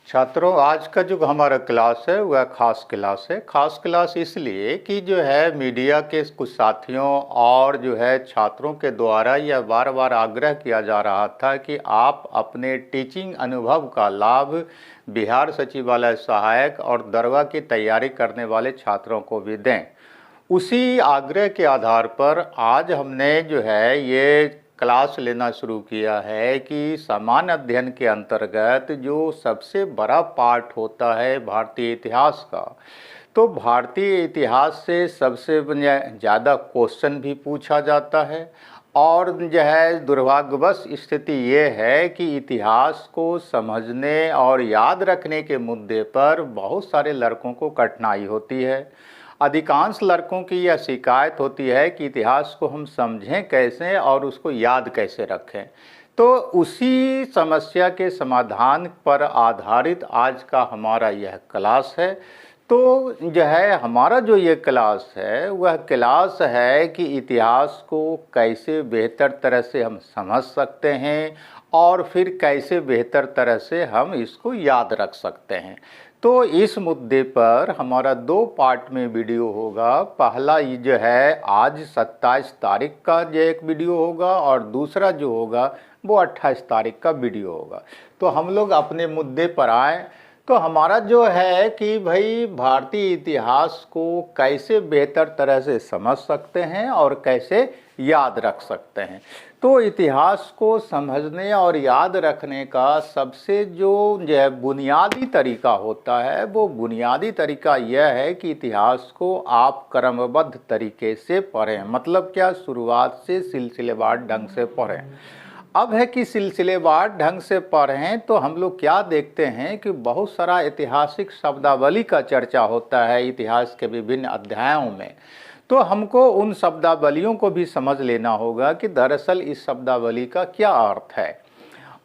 छात्रों, आज का जो हमारा क्लास है वह खास क्लास है। खास क्लास इसलिए कि जो है मीडिया के कुछ साथियों और जो है छात्रों के द्वारा यह बार बार आग्रह किया जा रहा था कि आप अपने टीचिंग अनुभव का लाभ बिहार सचिवालय सहायक और दरवा की तैयारी करने वाले छात्रों को भी दें। उसी आग्रह के आधार पर आज हमने जो है ये क्लास लेना शुरू किया है कि सामान्य अध्ययन के अंतर्गत जो सबसे बड़ा पार्ट होता है भारतीय इतिहास का, तो भारतीय इतिहास से सबसे ज़्यादा क्वेश्चन भी पूछा जाता है। और जो है दुर्भाग्यवश स्थिति ये है कि इतिहास को समझने और याद रखने के मुद्दे पर बहुत सारे लड़कों को कठिनाई होती है। अधिकांश लड़कों की यह शिकायत होती है कि इतिहास को हम समझें कैसे और उसको याद कैसे रखें। तो उसी समस्या के समाधान पर आधारित आज का हमारा यह क्लास है। तो जो है हमारा जो ये क्लास है वह क्लास है कि इतिहास को कैसे बेहतर तरह से हम समझ सकते हैं और फिर कैसे बेहतर तरह से हम इसको याद रख सकते हैं। तो इस मुद्दे पर हमारा 2 पार्ट में वीडियो होगा। पहला ये जो है आज 27 तारीख का जो एक वीडियो होगा और दूसरा जो होगा वो 28 तारीख का वीडियो होगा। तो हम लोग अपने मुद्दे पर आए। तो हमारा जो है कि भाई भारतीय इतिहास को कैसे बेहतर तरह से समझ सकते हैं और कैसे याद रख सकते हैं। तो इतिहास को समझने और याद रखने का सबसे जो है बुनियादी तरीका होता है, वो बुनियादी तरीका यह है कि इतिहास को आप क्रमबद्ध तरीके से पढ़ें। मतलब क्या, शुरुआत से सिलसिलेवार ढंग से पढ़ें। अब है कि सिलसिलेवार ढंग से पढ़ें तो हम लोग क्या देखते हैं कि बहुत सारा ऐतिहासिक शब्दावली का चर्चा होता है इतिहास के विभिन्न अध्यायों में। तो हमको उन शब्दावलियों को भी समझ लेना होगा कि दरअसल इस शब्दावली का क्या अर्थ है।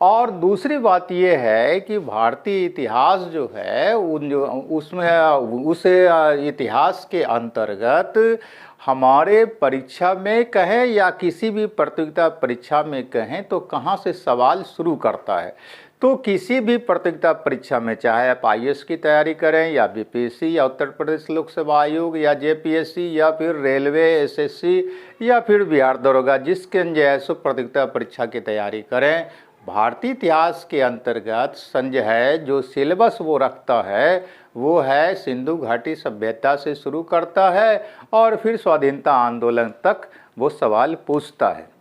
और दूसरी बात यह है कि भारतीय इतिहास जो है उस इतिहास के अंतर्गत हमारे परीक्षा में कहें या किसी भी प्रतियोगिता परीक्षा में कहें तो कहाँ से सवाल शुरू करता है। तो किसी भी प्रतियोगिता परीक्षा में, चाहे आप आईएएस की तैयारी करें या बीपीएससी या उत्तर प्रदेश लोक सेवा आयोग या जेपीएससी या फिर रेलवे एसएससी या फिर बिहार दरोगा, जिसके जैसे प्रतियोगिता परीक्षा की तैयारी करें, भारतीय इतिहास के अंतर्गत संजय जो सिलेबस वो रखता है वो है सिंधु घाटी सभ्यता से शुरू करता है और फिर स्वाधीनता आंदोलन तक वो सवाल पूछता है।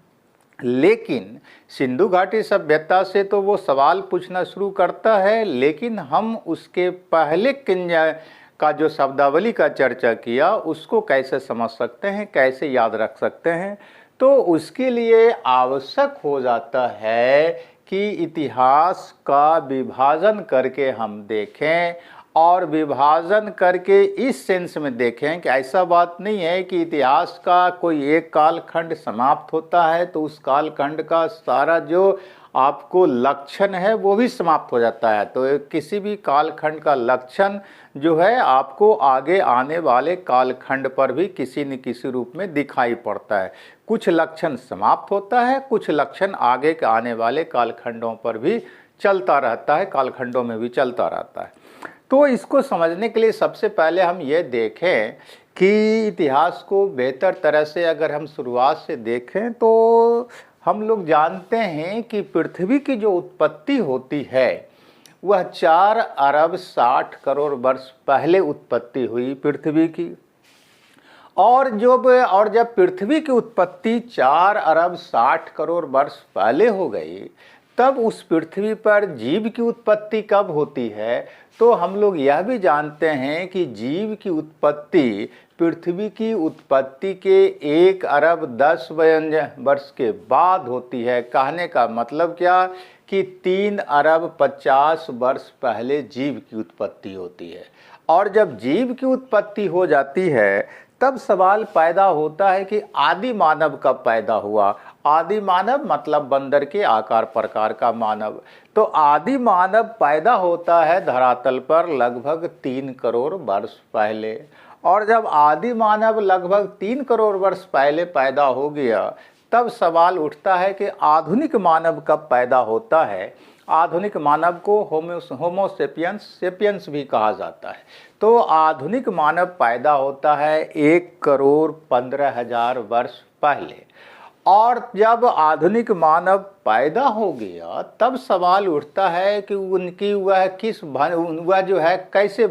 लेकिन सिंधु घाटी सभ्यता से तो वो सवाल पूछना शुरू करता है, लेकिन हम उसके पहले का जो शब्दावली का चर्चा किया उसको कैसे समझ सकते हैं, कैसे याद रख सकते हैं। तो उसके लिए आवश्यक हो जाता है कि इतिहास का विभाजन करके हम देखें और विभाजन करके इस सेंस में देखें कि ऐसा बात नहीं है कि इतिहास का कोई एक कालखंड समाप्त होता है तो उस कालखंड का सारा जो आपको लक्षण है वो भी समाप्त हो जाता है। तो किसी भी कालखंड का लक्षण जो है आपको आगे आने वाले कालखंड पर भी किसी न किसी रूप में दिखाई पड़ता है। कुछ लक्षण समाप्त होता है, कुछ लक्षण आगे के आने वाले कालखंडों पर भी चलता रहता है, कालखंडों में भी चलता रहता है। तो इसको समझने के लिए सबसे पहले हम ये देखें कि इतिहास को बेहतर तरह से अगर हम शुरुआत से देखें तो हम लोग जानते हैं कि पृथ्वी की जो उत्पत्ति होती है वह 4 अरब 60 करोड़ वर्ष पहले उत्पत्ति हुई पृथ्वी की। और जब पृथ्वी की उत्पत्ति 4 अरब 60 करोड़ वर्ष पहले हो गई, तब उस पृथ्वी पर जीव की उत्पत्ति कब होती है। तो हम लोग यह भी जानते हैं कि जीव की उत्पत्ति पृथ्वी की उत्पत्ति के 1 अरब 10 वर्ष के बाद होती है। कहने का मतलब क्या कि 3 अरब 50 वर्ष पहले जीव की उत्पत्ति होती है। और जब जीव की उत्पत्ति हो जाती है तब सवाल पैदा होता है कि आदि मानव कब पैदा हुआ। आदि मानव मतलब बंदर के आकार प्रकार का मानव। तो आदि मानव पैदा होता है धरातल पर लगभग 3 करोड़ वर्ष पहले। और जब आदि मानव लगभग 3 करोड़ वर्ष पहले पैदा हो गया तब सवाल उठता है कि आधुनिक मानव कब पैदा होता है। आधुनिक मानव को होमो सेपियंस भी कहा जाता है। तो आधुनिक मानव पैदा होता है 1,15,000 वर्ष पहले। और जब आधुनिक मानव पैदा हो गया तब सवाल उठता है कि उनकी वह जो है कैसे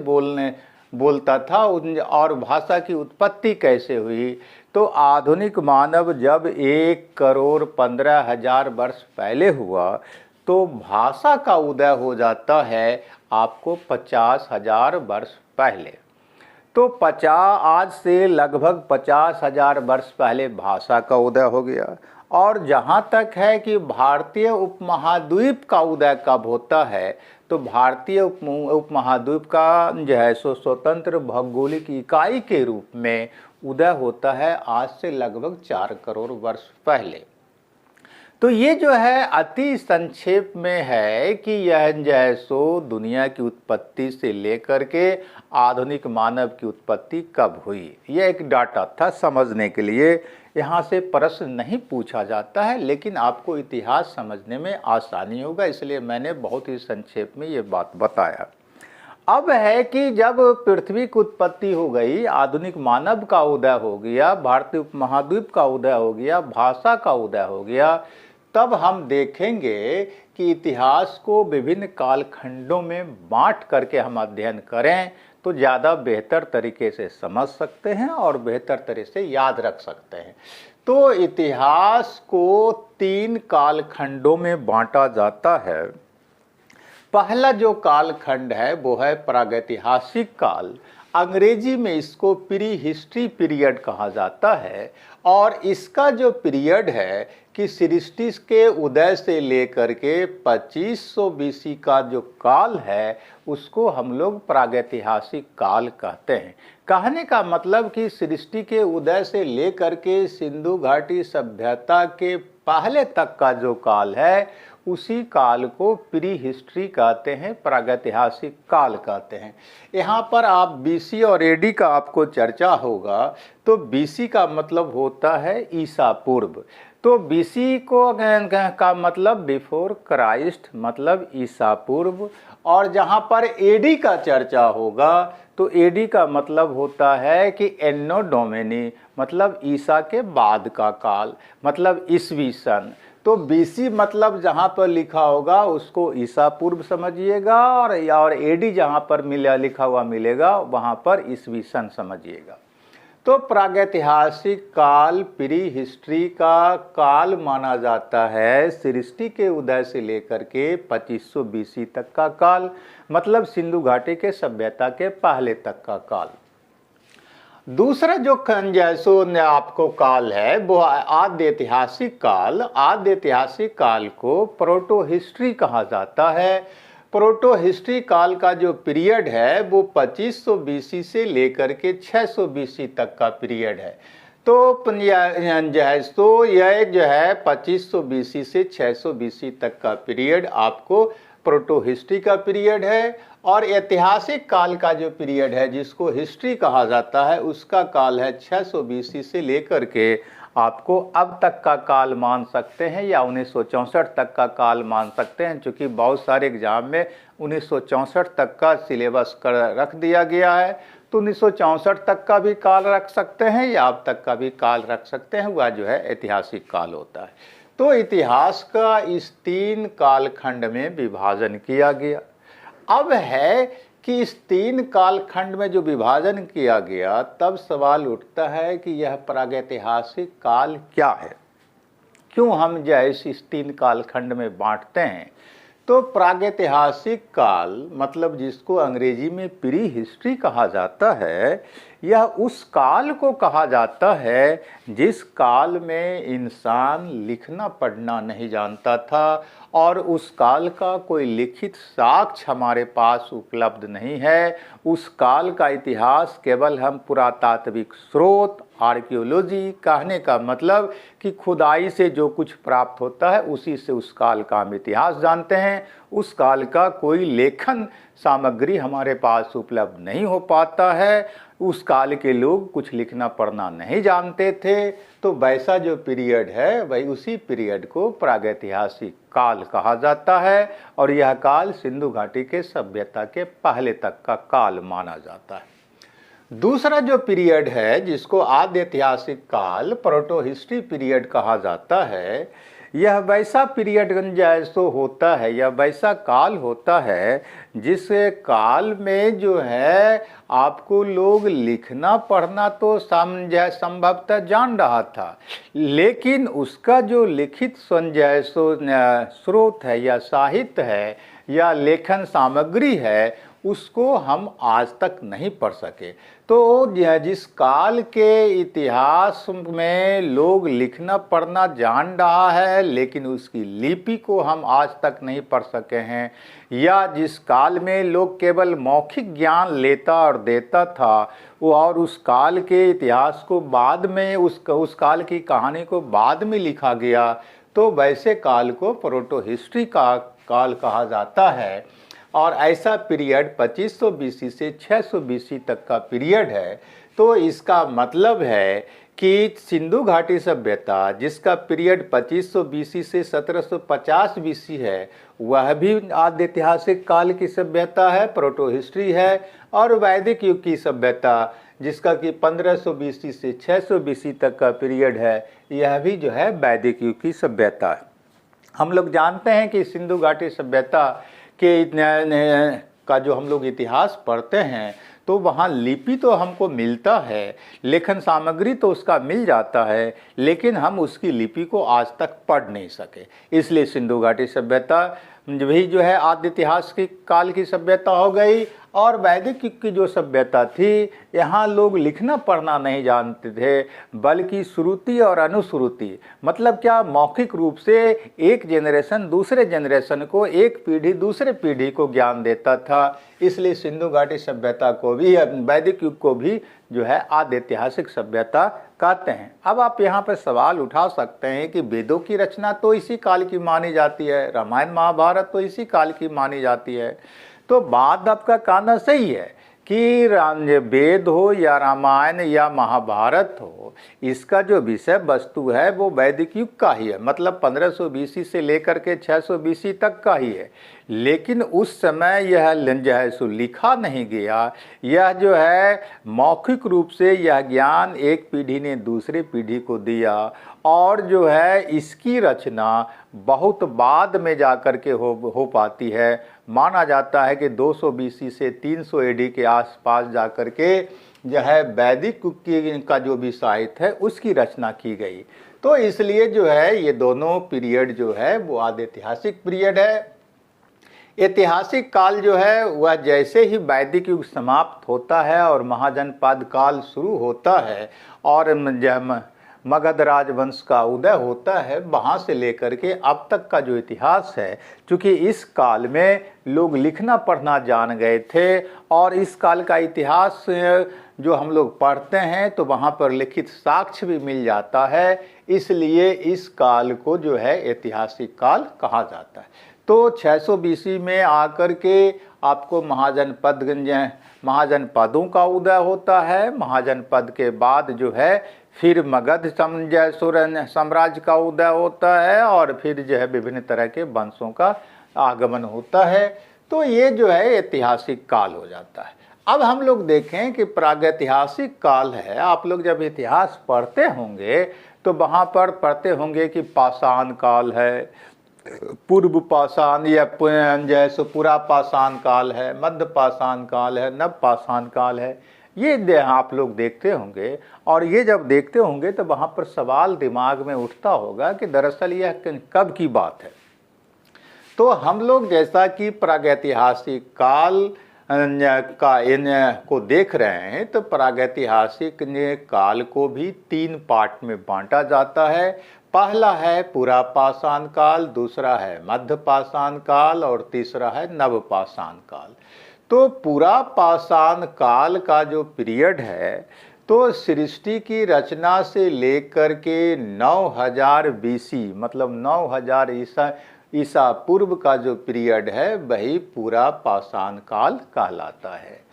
बोलता था और भाषा की उत्पत्ति कैसे हुई। तो आधुनिक मानव जब 1,15,000 वर्ष पहले हुआ तो भाषा का उदय हो जाता है आपको 50,000 वर्ष पहले। तो आज से लगभग 50,000 वर्ष पहले भाषा का उदय हो गया। और जहाँ तक है कि भारतीय उपमहाद्वीप का उदय कब होता है, तो भारतीय उपमहाद्वीप का जो है सो स्वतंत्र भौगोलिक इकाई के रूप में उदय होता है आज से लगभग 4 करोड़ वर्ष पहले। तो ये जो है अति संक्षेप में है कि यह जो है सो दुनिया की उत्पत्ति से लेकर के आधुनिक मानव की उत्पत्ति कब हुई, यह एक डाटा था समझने के लिए। यहाँ से प्रश्न नहीं पूछा जाता है, लेकिन आपको इतिहास समझने में आसानी होगा, इसलिए मैंने बहुत ही संक्षेप में ये बात बताया। अब है कि जब पृथ्वी की उत्पत्ति हो गई, आधुनिक मानव का उदय हो गया, भारतीय उपमहाद्वीप का उदय हो गया, भाषा का उदय हो गया, तब हम देखेंगे कि इतिहास को विभिन्न कालखंडों में बांट करके हम अध्ययन करें तो ज़्यादा बेहतर तरीके से समझ सकते हैं और बेहतर तरीके से याद रख सकते हैं। तो इतिहास को 3 कालखंडों में बांटा जाता है। पहला जो कालखंड है वो है प्रागैतिहासिक काल, अंग्रेजी में इसको प्री हिस्ट्री पीरियड कहा जाता है। और इसका जो पीरियड है कि सृष्टि के उदय से लेकर के 2500 BC का जो काल है उसको हम लोग प्रागैतिहासिक काल कहते हैं। कहने का मतलब कि सृष्टि के उदय से लेकर के सिंधु घाटी सभ्यता के पहले तक का जो काल है उसी काल को प्री हिस्ट्री कहते हैं, प्रागैतिहासिक काल कहते हैं। यहाँ पर आप BC और AD का आपको चर्चा होगा। तो BC का मतलब होता है ईसा पूर्व। तो BC का मतलब बिफोर क्राइस्ट, मतलब ईसा पूर्व। और जहाँ पर AD का चर्चा होगा तो AD का मतलब होता है कि एन्नो डोमिनी, मतलब ईसा के बाद का काल, मतलब ईसवी सन। तो BC मतलब जहाँ पर लिखा होगा उसको ईसा पूर्व समझिएगा, और AD जहाँ पर लिखा हुआ मिलेगा वहाँ पर ईसवी सन समझिएगा। तो प्रागैतिहासिक काल प्री हिस्ट्री का काल माना जाता है सृष्टि के उदय से लेकर के 2500 BC तक का काल, मतलब सिंधु घाटी के सभ्यता के पहले तक का काल। दूसरा जो जैसो आपको काल है वो आद्य ऐतिहासिक काल। आद्य ऐतिहासिक काल को प्रोटो हिस्ट्री कहा जाता है। प्रोटो हिस्ट्री काल का जो पीरियड है वो 2500 BC से लेकर के 600 BC तक का पीरियड है। तो यह जो है 2500 BC से 600 BC तक का पीरियड आपको प्रोटो हिस्ट्री का पीरियड है। और ऐतिहासिक काल का जो पीरियड है जिसको हिस्ट्री कहा जाता है उसका काल है 600 BC से लेकर के आपको अब तक का काल मान सकते हैं या 1964 तक का काल मान सकते हैं, क्योंकि बहुत सारे एग्जाम में 1964 तक का सिलेबस रख दिया गया है। तो 1964 तक का भी काल रख सकते हैं या अब तक का भी काल रख सकते हैं, वह जो है ऐतिहासिक काल होता है। तो इतिहास का इस 3 कालखंड में विभाजन किया गया। अब है कि इस 3 कालखंड में जो विभाजन किया गया तब सवाल उठता है कि यह प्रागैतिहासिक काल क्या है, क्यों हम जैसे इस 3 कालखंड में बांटते हैं। तो प्रागैतिहासिक काल मतलब जिसको अंग्रेजी में प्री हिस्ट्री कहा जाता है, यह उस काल को कहा जाता है जिस काल में इंसान लिखना पढ़ना नहीं जानता था और उस काल का कोई लिखित साक्ष्य हमारे पास उपलब्ध नहीं है। उस काल का इतिहास केवल हम पुरातात्विक स्रोत आर्कियोलॉजी कहने का मतलब कि खुदाई से जो कुछ प्राप्त होता है उसी से उस काल का हम इतिहास जानते हैं। उस काल का कोई लेखन सामग्री हमारे पास उपलब्ध नहीं हो पाता है, उस काल के लोग कुछ लिखना पढ़ना नहीं जानते थे, तो वैसा जो पीरियड है वही उसी पीरियड को प्रागैतिहासिक काल कहा जाता है और यह काल सिंधु घाटी के सभ्यता के पहले तक का काल माना जाता है। दूसरा जो पीरियड है जिसको आद्य ऐतिहासिक काल प्रोटो हिस्ट्री पीरियड कहा जाता है, यह वैसा पीरियड जैसो होता है, यह वैसा काल होता है जिस काल में जो है आपको लोग लिखना पढ़ना तो संभवतः जान रहा था, लेकिन उसका जो लिखित सो स्रोत है या साहित्य है या लेखन सामग्री है उसको हम आज तक नहीं पढ़ सके। तो जिस काल के इतिहास में लोग लिखना पढ़ना जान रहा है लेकिन उसकी लिपि को हम आज तक नहीं पढ़ सके हैं, या जिस काल में लोग केवल मौखिक ज्ञान लेता और देता था वो और उस काल के इतिहास को बाद में उस काल की कहानी को बाद में लिखा गया, तो वैसे काल को प्रोटो हिस्ट्री का काल कहा जाता है। और ऐसा पीरियड 2500 बीसी से 600 बीसी तक का पीरियड है। तो इसका मतलब है कि सिंधु घाटी सभ्यता जिसका पीरियड 2500 बीसी से 1750 बीसी है वह भी आद्य ऐतिहासिक काल की सभ्यता है, प्रोटो हिस्ट्री है। और वैदिक युग की सभ्यता जिसका कि 1500 बीसी से 600 बीसी तक का पीरियड है, यह भी जो है वैदिक युग की सभ्यता है। हम लोग जानते हैं कि सिंधु घाटी सभ्यता के का जो हम लोग इतिहास पढ़ते हैं तो वहाँ लिपि तो हमको मिलता है, लेखन सामग्री तो उसका मिल जाता है, लेकिन हम उसकी लिपि को आज तक पढ़ नहीं सके। इसलिए सिंधु घाटी सभ्यता भी जो है आद्य इतिहास की काल की सभ्यता हो गई। और वैदिक युग की जो सभ्यता थी यहाँ लोग लिखना पढ़ना नहीं जानते थे, बल्कि श्रुति और अनुश्रुति मतलब क्या, मौखिक रूप से एक जेनरेशन दूसरे जेनरेशन को, एक पीढ़ी दूसरे पीढ़ी को ज्ञान देता था। इसलिए सिंधु घाटी सभ्यता को भी, वैदिक युग को भी जो है आद्य ऐतिहासिक सभ्यता कहते हैं। अब आप यहाँ पर सवाल उठा सकते हैं कि वेदों की रचना तो इसी काल की मानी जाती है, रामायण महाभारत तो इसी काल की मानी जाती है। तो बात आपका कहना सही है कि वेद हो या रामायण या महाभारत हो, इसका जो विषय वस्तु है वो वैदिक युग का ही है, मतलब 1500 बीसी से लेकर के 600 बीसी तक का ही है। लेकिन उस समय यह जो है सो लिखा नहीं गया, यह जो है मौखिक रूप से यह ज्ञान एक पीढ़ी ने दूसरी पीढ़ी को दिया, और जो है इसकी रचना बहुत बाद में जाकर के हो पाती है। माना जाता है कि 200 बीसी से 300 एडी के आसपास जाकर के जो है वैदिक युग का जो भी साहित्य है उसकी रचना की गई। तो इसलिए जो है ये दोनों पीरियड जो है वो आद्य ऐतिहासिक पीरियड है। ऐतिहासिक काल जो है वह जैसे ही वैदिक युग समाप्त होता है और महाजनपद काल शुरू होता है और मगध राजवंश का उदय होता है, वहाँ से लेकर के अब तक का जो इतिहास है, चूँकि इस काल में लोग लिखना पढ़ना जान गए थे और इस काल का इतिहास जो हम लोग पढ़ते हैं तो वहाँ पर लिखित साक्ष्य भी मिल जाता है, इसलिए इस काल को जो है ऐतिहासिक काल कहा जाता है। तो 600 बीसी में आकर के आपको महाजनपदों का उदय होता है। महाजनपद के बाद जो है फिर मगध साम्राज्य का उदय होता है और फिर जो है विभिन्न तरह के वंशों का आगमन होता है। तो ये जो है ऐतिहासिक काल हो जाता है। अब हम लोग देखें कि प्रागैतिहासिक काल है। आप लोग जब इतिहास पढ़ते होंगे तो वहाँ पर पढ़ते होंगे कि पाषाण काल है, पूर्व पाषाण या जैसे पुरा पाषाण काल है, मध्य पाषाण काल है, नव पाषाण काल है, ये आप लोग देखते होंगे। और ये जब देखते होंगे तो वहाँ पर सवाल दिमाग में उठता होगा कि दरअसल यह कब की बात है। तो हम लोग जैसा कि प्रागैतिहासिक काल को देख रहे हैं, तो प्रागैतिहासिक काल को भी 3 पार्ट में बांटा जाता है। पहला है पुरा पाषाण काल, दूसरा है मध्य पाषाण काल और तीसरा है नव पाषाण काल। तो पुरा पाषाण काल का जो पीरियड है तो तो सृष्टि की रचना से लेकर के 9000 बीसी मतलब 9000 ईसा पूर्व का जो पीरियड है वही पूरा पाषाण काल कहलाता है।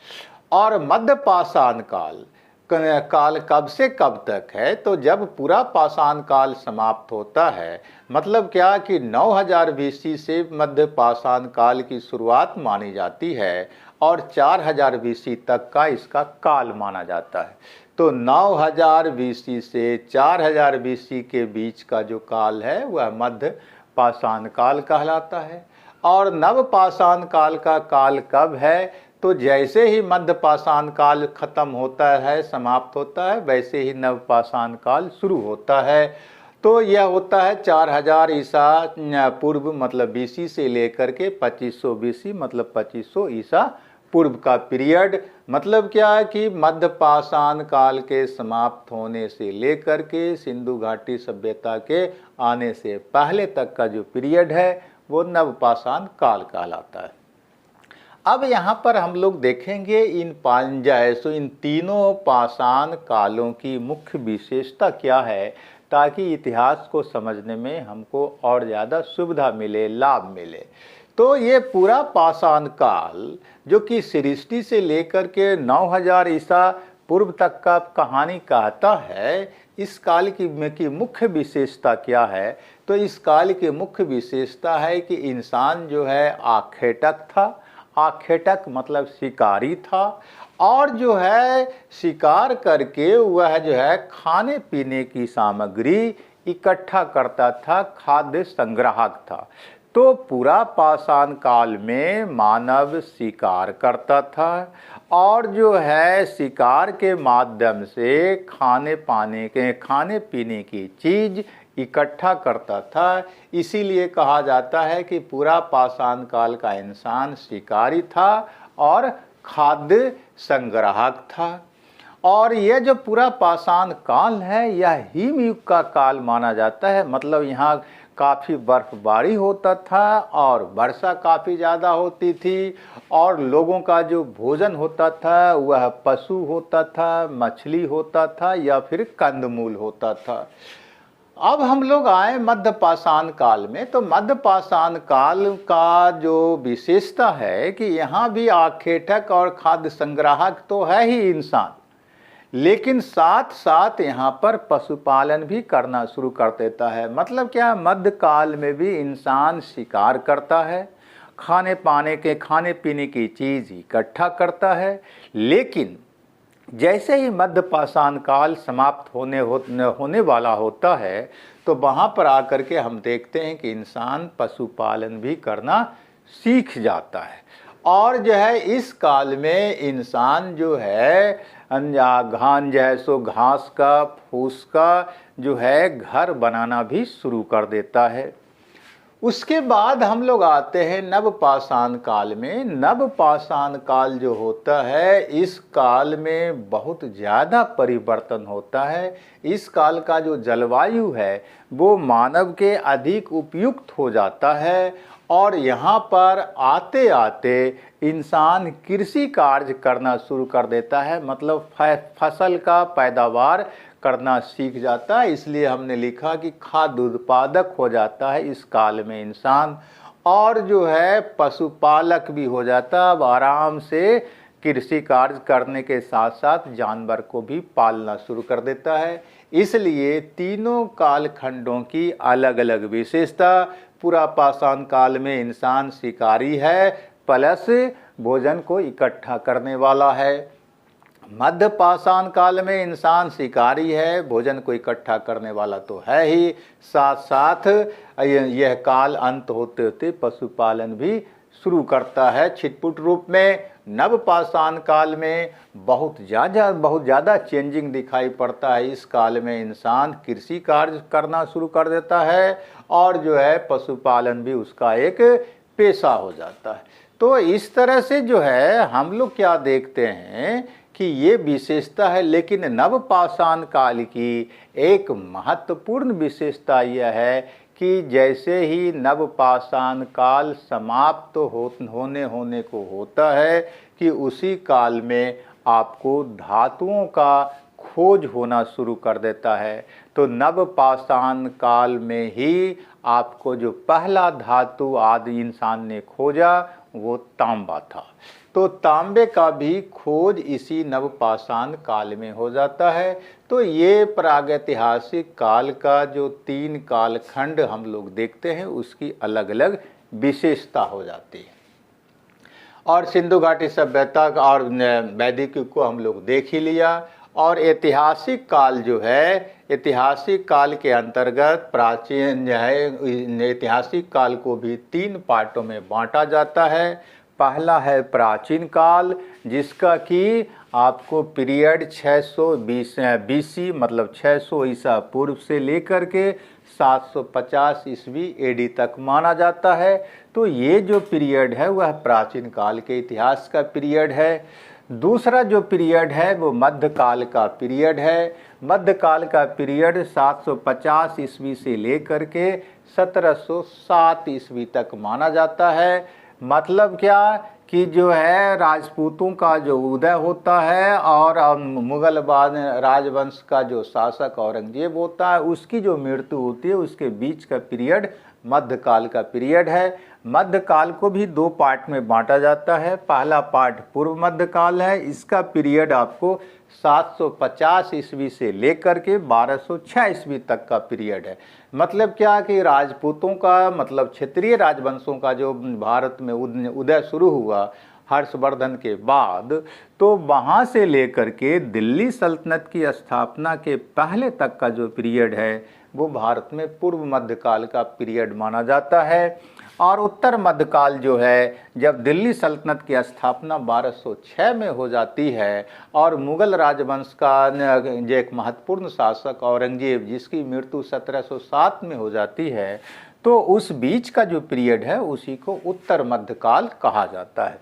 और मध्य पाषाण काल कब से कब तक है, तो जब पूरा पाषाण काल समाप्त होता है, मतलब क्या कि 9000 बीसी से मध्य पाषाण काल की शुरुआत मानी जाती है और 4000 बीसी तक का इसका काल माना जाता है। तो 9000 बीसी से 4000 बीसी के बीच का जो काल है वह मध्य पाषाण काल कहलाता है। और नव पाषाण काल का काल कब है, तो जैसे ही मध्य पाषाण काल खत्म होता है, समाप्त होता है, वैसे ही नव पाषाण काल शुरू होता है। तो यह होता है 4000 ईसा पूर्व मतलब बीसी से लेकर के 2500 बीसी मतलब 2500 ईसा पूर्व का पीरियड। मतलब क्या है कि मध्य पाषाण काल के समाप्त होने से लेकर के सिंधु घाटी सभ्यता के आने से पहले तक का जो पीरियड है वो नव पाषाण काल कहलाता है। अब यहाँ पर हम लोग देखेंगे इन तीनों पाषाण कालों की मुख्य विशेषता क्या है, ताकि इतिहास को समझने में हमको और ज़्यादा सुविधा मिले, लाभ मिले। तो ये पूरा पाषाण काल जो कि सृष्टि से लेकर के 9000 ईसा पूर्व तक का कहानी कहता है, इस काल की मुख्य विशेषता क्या है, तो इस काल की मुख्य विशेषता है कि इंसान जो है आखेटक था। आखेटक मतलब शिकारी था, और जो है शिकार करके वह जो है खाने पीने की सामग्री इकट्ठा करता था, खाद्य संग्राहक था। तो पूरा पाषाण काल में मानव शिकार करता था और जो है शिकार के माध्यम से खाने पीने की चीज इकट्ठा करता था। इसीलिए कहा जाता है कि पूरा पाषाण काल का इंसान शिकारी था और खाद्य संग्राहक था। और यह जो पूरा पाषाण काल है यह हिमयुग का काल माना जाता है। मतलब यहाँ काफ़ी बर्फबारी होता था और वर्षा काफ़ी ज़्यादा होती थी, और लोगों का जो भोजन होता था वह पशु होता था, मछली होता था या फिर कंदमूल होता था। अब हम लोग आए मध्य पाषाण काल में। तो मध्य पाषाण काल का जो विशेषता है कि यहाँ भी आखेटक और खाद्य संग्राहक तो है ही इंसान, लेकिन साथ साथ यहाँ पर पशुपालन भी करना शुरू कर देता है। मतलब क्या, मध्य काल में भी इंसान शिकार करता है, खाने पीने की चीज़ इकट्ठा करता है। लेकिन जैसे ही मध्य पाषाण काल समाप्त होने वाला होता है, तो वहाँ पर आकर के हम देखते हैं कि इंसान पशुपालन भी करना सीख जाता है। और जो है इस काल में इंसान जो है घास का, फूस का जो है घर बनाना भी शुरू कर देता है। उसके बाद हम लोग आते हैं नव पाषाण काल में। नव पाषाण काल जो होता है, इस काल में बहुत ज़्यादा परिवर्तन होता है। इस काल का जो जलवायु है वो मानव के अधिक उपयुक्त हो जाता है, और यहाँ पर आते आते इंसान कृषि कार्य करना शुरू कर देता है। मतलब फसल का पैदावार करना सीख जाता है। इसलिए हमने लिखा कि खाद्य उत्पादक हो जाता है इस काल में इंसान, और जो है पशुपालक भी हो जाता है। अब आराम से कृषि कार्य करने के साथ साथ जानवर को भी पालना शुरू कर देता है। इसलिए तीनों कालखंडों की अलग अलग विशेषता। पूरा पाषाण काल में इंसान शिकारी है प्लस भोजन को इकट्ठा करने वाला है। मध्य पाषाण काल में इंसान शिकारी है, भोजन को इकट्ठा करने वाला तो है ही, साथ साथ यह काल अंत होते होते पशुपालन भी शुरू करता है छिटपुट रूप में। नव पाषाण काल में बहुत ज़्यादा चेंजिंग दिखाई पड़ता है। इस काल में इंसान कृषि कार्य करना शुरू कर देता है, और जो है पशुपालन भी उसका एक पेशा हो जाता है। तो इस तरह से जो है हम लोग क्या देखते हैं कि ये विशेषता है। लेकिन नव पाषाण काल की एक महत्वपूर्ण विशेषता यह है कि जैसे ही नव पाषाण काल समाप्त होने को होता है कि उसी काल में आपको धातुओं का खोज होना शुरू कर देता है। तो नवपाषाण काल में ही आपको जो पहला धातु आदि इंसान ने खोजा वो तांबा था। तो तांबे का भी खोज इसी नवपाषाण काल में हो जाता है। तो ये प्रागैतिहासिक काल का जो 3 कालखंड हम लोग देखते हैं उसकी अलग अलग विशेषता हो जाती है। और सिंधु घाटी सभ्यता और वैदिक युग को हम लोग देख ही लिया। और ऐतिहासिक काल जो है, ऐतिहासिक काल के अंतर्गत प्राचीन जो है, ऐतिहासिक काल को भी 3 पार्टों में बांटा जाता है। पहला है प्राचीन काल, जिसका कि आपको पीरियड 620 BC मतलब 600 ईसा पूर्व से लेकर के 750 ईस्वी AD तक माना जाता है। तो ये जो पीरियड है वह प्राचीन काल के इतिहास का पीरियड है। दूसरा जो पीरियड है वो मध्यकाल का पीरियड है। मध्यकाल का पीरियड 750 ईस्वी से लेकर के 1707 ईस्वी तक माना जाता है। मतलब क्या कि जो है राजपूतों का जो उदय होता है और मुगल राजवंश का जो शासक औरंगजेब होता है उसकी जो मृत्यु होती है, उसके बीच का पीरियड मध्यकाल का पीरियड है। मध्यकाल को भी 2 पार्ट में बांटा जाता है। पहला पार्ट पूर्व मध्यकाल है, इसका पीरियड आपको 750 ईस्वी से लेकर के 1206 ईस्वी तक का पीरियड है। मतलब क्या कि राजपूतों का मतलब क्षेत्रीय राजवंशों का जो भारत में उदय शुरू हुआ हर्षवर्धन के बाद, तो वहाँ से लेकर के दिल्ली सल्तनत की स्थापना के पहले तक का जो पीरियड है वो भारत में पूर्व मध्यकाल का पीरियड माना जाता है। और उत्तर मध्यकाल जो है, जब दिल्ली सल्तनत की स्थापना 1206 में हो जाती है और मुगल राजवंश का जो एक महत्वपूर्ण शासक औरंगजेब जिसकी मृत्यु 1707 में हो जाती है, तो उस बीच का जो पीरियड है उसी को उत्तर मध्यकाल कहा जाता है।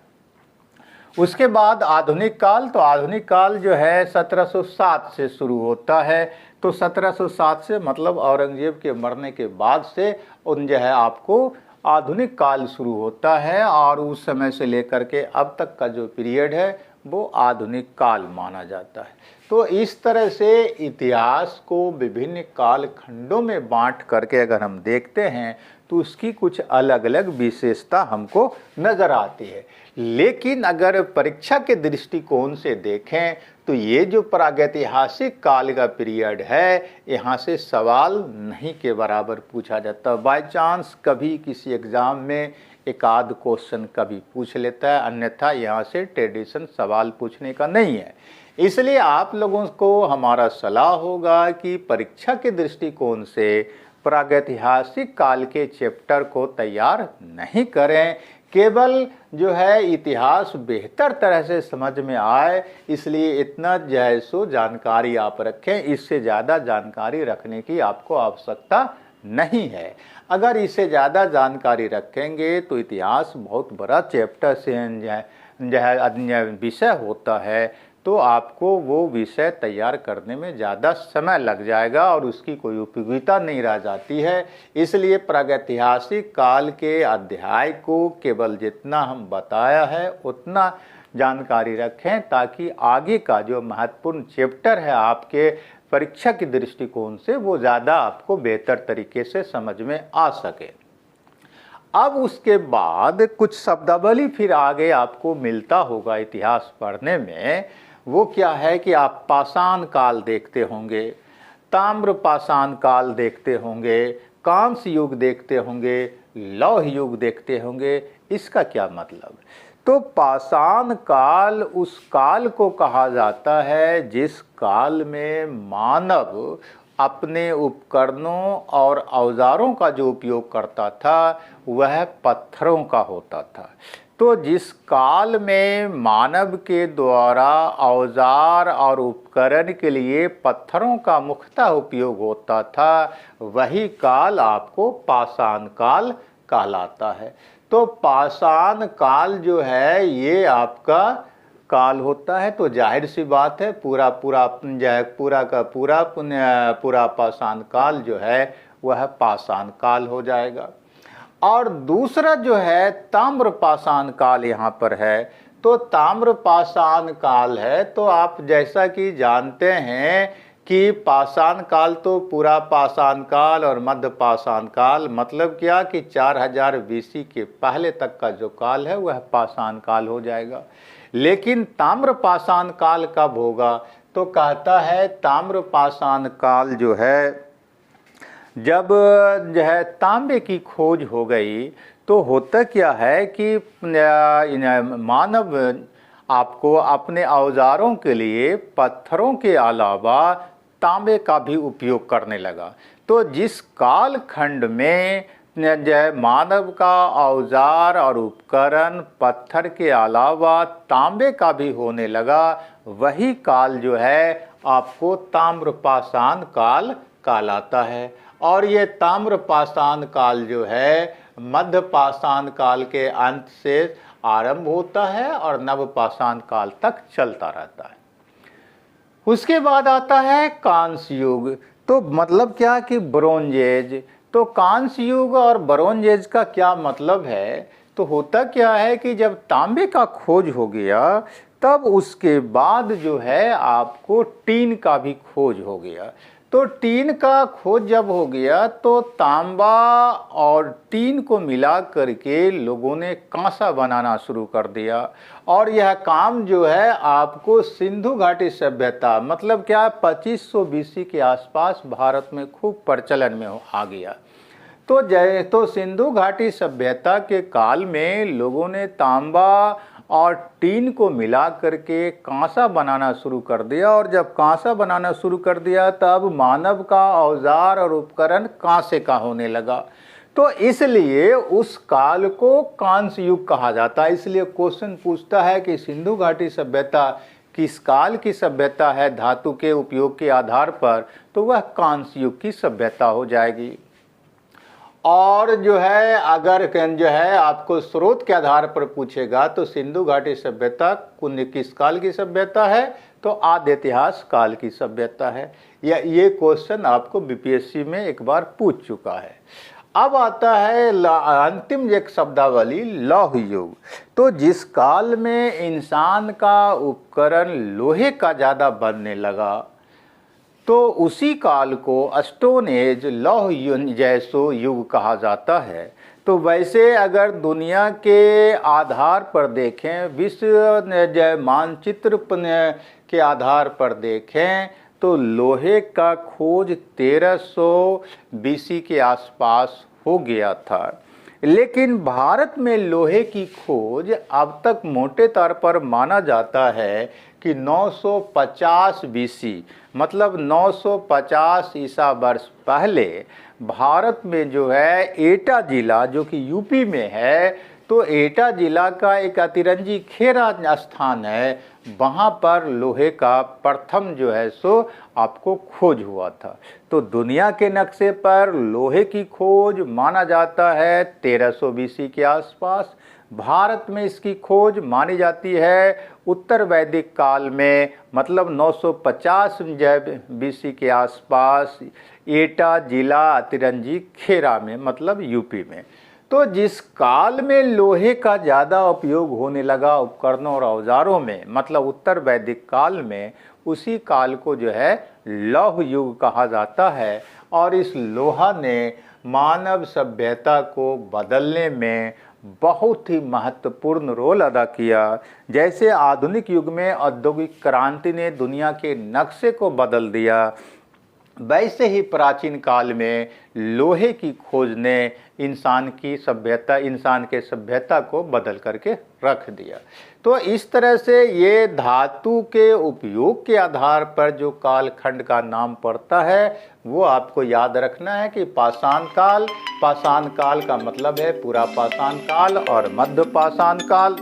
उसके बाद आधुनिक काल, तो आधुनिक काल जो है 1707 से शुरू होता है। तो 1707 से मतलब औरंगजेब के मरने के बाद से उन जो है आपको आधुनिक काल शुरू होता है। और उस समय से लेकर के अब तक का जो पीरियड है वो आधुनिक काल माना जाता है। तो इस तरह से इतिहास को विभिन्न काल खंडों में बांट करके अगर हम देखते हैं तो उसकी कुछ अलग अलग विशेषता हमको नज़र आती है। लेकिन अगर परीक्षा के दृष्टिकोण से देखें तो ये जो प्रागैतिहासिक काल का पीरियड है, यहाँ से सवाल नहीं के बराबर पूछा जाता। बाय चांस कभी किसी एग्ज़ाम में एक आध क्वेश्चन कभी पूछ लेता है, अन्यथा यहाँ से ट्रेडिशन सवाल पूछने का नहीं है। इसलिए आप लोगों को हमारा सलाह होगा कि परीक्षा के दृष्टिकोण से प्रागैतिहासिक काल के चैप्टर को तैयार नहीं करें। केवल जो है इतिहास बेहतर तरह से समझ में आए, इसलिए इतना जो है सो जानकारी आप रखें। इससे ज़्यादा जानकारी रखने की आपको आवश्यकता नहीं है। अगर इससे ज़्यादा जानकारी रखेंगे तो इतिहास बहुत बड़ा चैप्टर से विषय होता है, तो आपको वो विषय तैयार करने में ज़्यादा समय लग जाएगा और उसकी कोई उपयोगिता नहीं रह जाती है। इसलिए प्रागैतिहासिक काल के अध्याय को केवल जितना हम बताया है उतना जानकारी रखें, ताकि आगे का जो महत्वपूर्ण चैप्टर है आपके परीक्षा की दृष्टिकोण से वो ज़्यादा आपको बेहतर तरीके से समझ में आ सके। अब उसके बाद कुछ शब्दावली फिर आगे आपको मिलता होगा इतिहास पढ़ने में। वो क्या है कि आप पाषाण काल देखते होंगे, ताम्र पाषाण काल देखते होंगे, कांस्य युग देखते होंगे, लौह युग देखते होंगे। इसका क्या मतलब? तो पाषाण काल उस काल को कहा जाता है जिस काल में मानव अपने उपकरणों और औजारों का जो उपयोग करता था वह पत्थरों का होता था। तो जिस काल में मानव के द्वारा औजार और उपकरण के लिए पत्थरों का मुख्यतः उपयोग होता था, वही काल आपको पाषाण काल कहलाता है। तो पाषाण काल जो है ये आपका काल होता है। तो जाहिर सी बात है पूरा का पूरा पाषाण काल जो है वह पाषाण काल हो जाएगा। और दूसरा जो है ताम्र पाषाण काल यहाँ पर है। तो ताम्र पाषाण काल है। तो आप जैसा कि जानते हैं कि पाषाण काल तो पूरा पाषाण काल और मध्य पाषाण काल, मतलब क्या कि 4000 बीसी के पहले तक का जो काल है वह पाषाण काल हो जाएगा। लेकिन ताम्र पाषाण काल कब होगा? तो कहता है ताम्र पाषाण काल जो है, जब जो है तांबे की खोज हो गई, तो होता क्या है कि मानव आपको अपने औजारों के लिए पत्थरों के अलावा तांबे का भी उपयोग करने लगा। तो जिस काल खंड में मानव का औजार और उपकरण पत्थर के अलावा तांबे का भी होने लगा, वही काल जो है आपको ताम्र पाषाण काल कहलाता है। और ये ताम्र पाषाण काल जो है मध्य पाषाण काल के अंत से आरंभ होता है और नव पाषाण काल तक चलता रहता है। उसके बाद आता है कांस्य युग। तो मतलब क्या कि ब्रोंज एज। तो कांस्य युग और ब्रोंज एज का क्या मतलब है? तो होता क्या है कि जब तांबे का खोज हो गया, तब उसके बाद जो है आपको टीन का भी खोज हो गया। तो टीन का खोज जब हो गया तो तांबा और टीन को मिला करके लोगों ने कांसा बनाना शुरू कर दिया। और यह काम जो है आपको सिंधु घाटी सभ्यता, मतलब क्या 2500 बीसी के आसपास भारत में खूब प्रचलन में आ गया। तो सिंधु घाटी सभ्यता के काल में लोगों ने तांबा और टीन को मिला करके कांसा बनाना शुरू कर दिया। और जब कांसा बनाना शुरू कर दिया, तब मानव का औजार और उपकरण कांसे का होने लगा। तो इसलिए उस काल को कांस्य युग कहा जाता है। इसलिए क्वेश्चन पूछता है कि सिंधु घाटी सभ्यता किस काल की सभ्यता है धातु के उपयोग के आधार पर, तो वह कांस्य युग की सभ्यता हो जाएगी। और जो है अगर जो है आपको स्रोत के आधार पर पूछेगा तो सिंधु घाटी सभ्यता किस काल की सभ्यता है? तो आदि इतिहास काल की सभ्यता है। ये क्वेश्चन आपको बीपीएससी में एक बार पूछ चुका है। अब आता है अंतिम एक शब्दावली, लौह युग। तो जिस काल में इंसान का उपकरण लोहे का ज़्यादा बनने लगा, तो उसी काल को स्टोन एज, लौह जैसो युग कहा जाता है। तो वैसे अगर दुनिया के आधार पर देखें, विश्व मानचित्र के आधार पर देखें, तो लोहे का खोज 1300 बीसी के आसपास हो गया था। लेकिन भारत में लोहे की खोज अब तक मोटे तौर पर माना जाता है कि 950 बीसी, मतलब 950 ईसा वर्ष पहले भारत में जो है एटा जिला, जो कि यूपी में है, तो एटा जिला का एक अतिरंजी खेरा स्थान है, वहाँ पर लोहे का प्रथम जो है सो आपको खोज हुआ था। तो दुनिया के नक्शे पर लोहे की खोज माना जाता है 1300 बीसी के आसपास। भारत में इसकी खोज मानी जाती है उत्तर वैदिक काल में, मतलब 950 बीसी के आसपास एटा जिला अतिरंजी खेरा में, मतलब यूपी में। तो जिस काल में लोहे का ज़्यादा उपयोग होने लगा उपकरणों और औजारों में, मतलब उत्तर वैदिक काल में, उसी काल को जो है लौह युग कहा जाता है। और इस लोहा ने मानव सभ्यता को बदलने में बहुत ही महत्वपूर्ण रोल अदा किया। जैसे आधुनिक युग में औद्योगिक क्रांति ने दुनिया के नक्शे को बदल दिया, वैसे ही प्राचीन काल में लोहे की खोज ने इंसान के सभ्यता को बदल करके रख दिया। तो इस तरह से ये धातु के उपयोग के आधार पर जो कालखंड का नाम पड़ता है, वो आपको याद रखना है कि पाषाण काल का मतलब है पूरा पाषाण काल और मध्य पाषाण काल।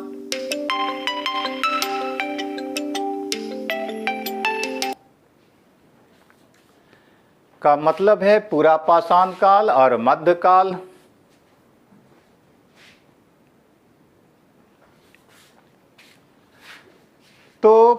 का मतलब है पूरा पाषाण काल और मध्यकाल। तो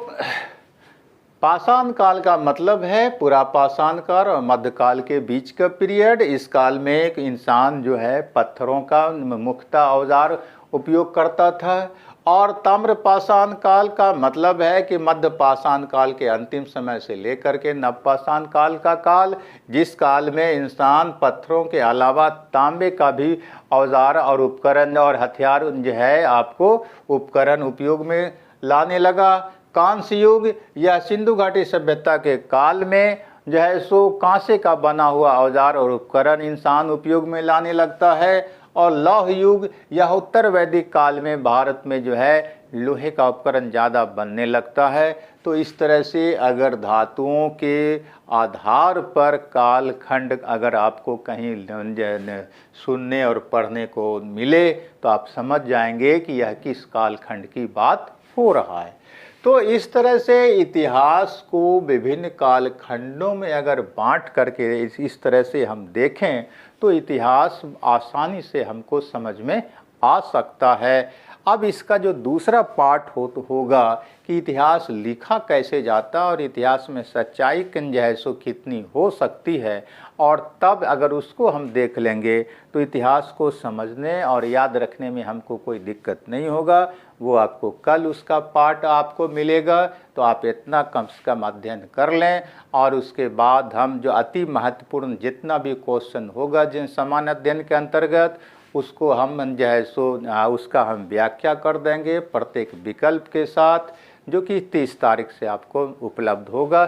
पाषाण काल का मतलब है पूरा पाषाण काल और मध्यकाल के बीच का पीरियड। इस काल में एक इंसान जो है पत्थरों का मुख्यतः औजार उपयोग करता था और ताम्र पाषाण काल का मतलब है कि मध्य पाषाण काल के अंतिम समय से लेकर के नव पाषाण काल का काल, जिस काल में इंसान पत्थरों के अलावा तांबे का भी औजार और उपकरण और हथियार जो है आपको उपकरण उपयोग में लाने लगा। कांस्य युग या सिंधु घाटी सभ्यता के काल में जो है सो कांसे का बना हुआ औजार और उपकरण इंसान उपयोग में लाने लगता है। और लौह युग या उत्तर वैदिक काल में भारत में जो है लोहे का उपकरण ज़्यादा बनने लगता है। तो इस तरह से अगर धातुओं के आधार पर कालखंड अगर आपको कहीं सुनने और पढ़ने को मिले तो आप समझ जाएंगे कि यह किस कालखंड की बात हो रहा है। तो इस तरह से इतिहास को विभिन्न कालखंडों में अगर बांट करके इस तरह से हम देखें तो इतिहास आसानी से हमको समझ में आ सकता है। अब इसका जो दूसरा पार्ट होगा कि इतिहास लिखा कैसे जाता और इतिहास में सच्चाई जो है सो कितनी हो सकती है, और तब अगर उसको हम देख लेंगे तो इतिहास को समझने और याद रखने में हमको कोई दिक्कत नहीं होगा। वो आपको कल उसका पार्ट आपको मिलेगा, तो आप इतना कम से कम अध्ययन कर लें और उसके बाद हम जो अति महत्वपूर्ण जितना भी क्वेश्चन होगा जिन समान अध्ययन के अंतर्गत उसको हम जो है सो उसका हम व्याख्या कर देंगे प्रत्येक विकल्प के साथ, जो कि 30 तारीख से आपको उपलब्ध होगा।